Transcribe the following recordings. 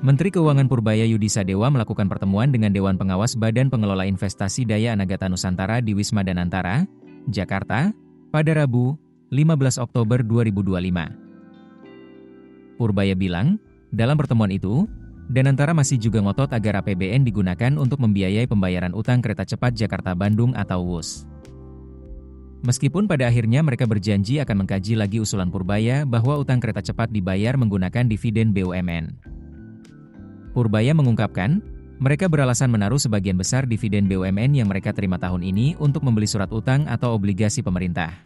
Menteri Keuangan Purbaya Yudi Sadewa melakukan pertemuan dengan Dewan Pengawas Badan Pengelola Investasi Daya Anagata Nusantara di Wisma Danantara, Jakarta, pada Rabu, 15 Oktober 2025. Purbaya bilang, dalam pertemuan itu, Danantara masih juga ngotot agar APBN digunakan untuk membiayai pembayaran utang kereta cepat Jakarta-Bandung atau WUS. Meskipun pada akhirnya mereka berjanji akan mengkaji lagi usulan Purbaya bahwa utang kereta cepat dibayar menggunakan dividen BUMN. Purbaya mengungkapkan, mereka beralasan menaruh sebagian besar dividen BUMN yang mereka terima tahun ini untuk membeli surat utang atau obligasi pemerintah.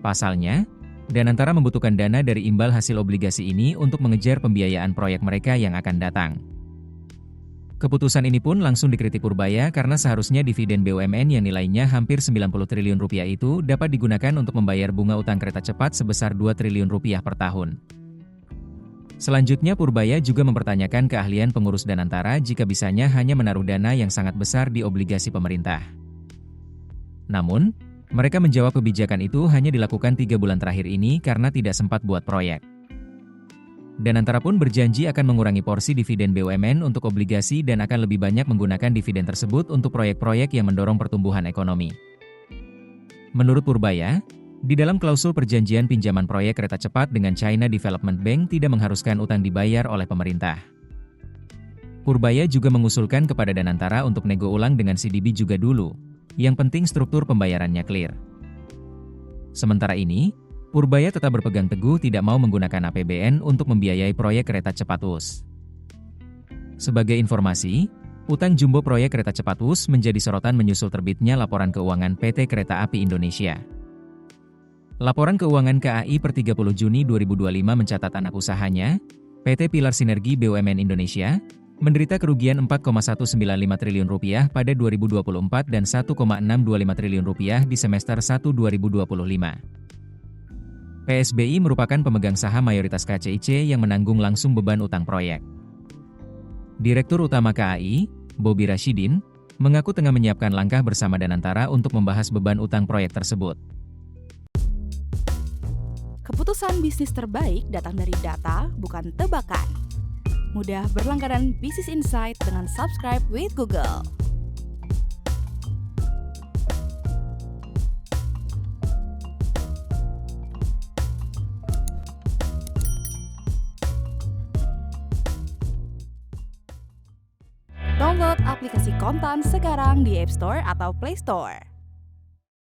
Pasalnya, Danantara membutuhkan dana dari imbal hasil obligasi ini untuk mengejar pembiayaan proyek mereka yang akan datang. Keputusan ini pun langsung dikritik Purbaya karena seharusnya dividen BUMN yang nilainya hampir 90 triliun rupiah itu dapat digunakan untuk membayar bunga utang kereta cepat sebesar 2 triliun rupiah per tahun. Selanjutnya Purbaya juga mempertanyakan keahlian pengurus Danantara jika bisanya hanya menaruh dana yang sangat besar di obligasi pemerintah. Namun, mereka menjawab kebijakan itu hanya dilakukan 3 bulan terakhir ini karena tidak sempat buat proyek. Danantara pun berjanji akan mengurangi porsi dividen BUMN untuk obligasi dan akan lebih banyak menggunakan dividen tersebut untuk proyek-proyek yang mendorong pertumbuhan ekonomi. Menurut Purbaya, di dalam klausul perjanjian pinjaman proyek kereta cepat dengan China Development Bank tidak mengharuskan utang dibayar oleh pemerintah. Purbaya juga mengusulkan kepada Danantara untuk nego ulang dengan CDB juga dulu, yang penting struktur pembayarannya clear. Sementara ini, Purbaya tetap berpegang teguh tidak mau menggunakan APBN untuk membiayai proyek kereta cepat WUS. Sebagai informasi, utang jumbo proyek kereta cepat WUS menjadi sorotan menyusul terbitnya laporan keuangan PT Kereta Api Indonesia. Laporan keuangan KAI per 30 Juni 2025 mencatat anak usahanya, PT Pilar Sinergi BUMN Indonesia, menderita kerugian 4,195 triliun rupiah pada 2024 dan 1,625 triliun rupiah di semester 1 2025. PSBI merupakan pemegang saham mayoritas KCIC yang menanggung langsung beban utang proyek. Direktur Utama KAI, Bobi Rashidin, mengaku tengah menyiapkan langkah bersama Danantara untuk membahas beban utang proyek tersebut. Keputusan bisnis terbaik datang dari data, bukan tebakan. Mudah berlangganan Business Insight dengan subscribe with Google. Download aplikasi Kontan sekarang di App Store atau Play Store.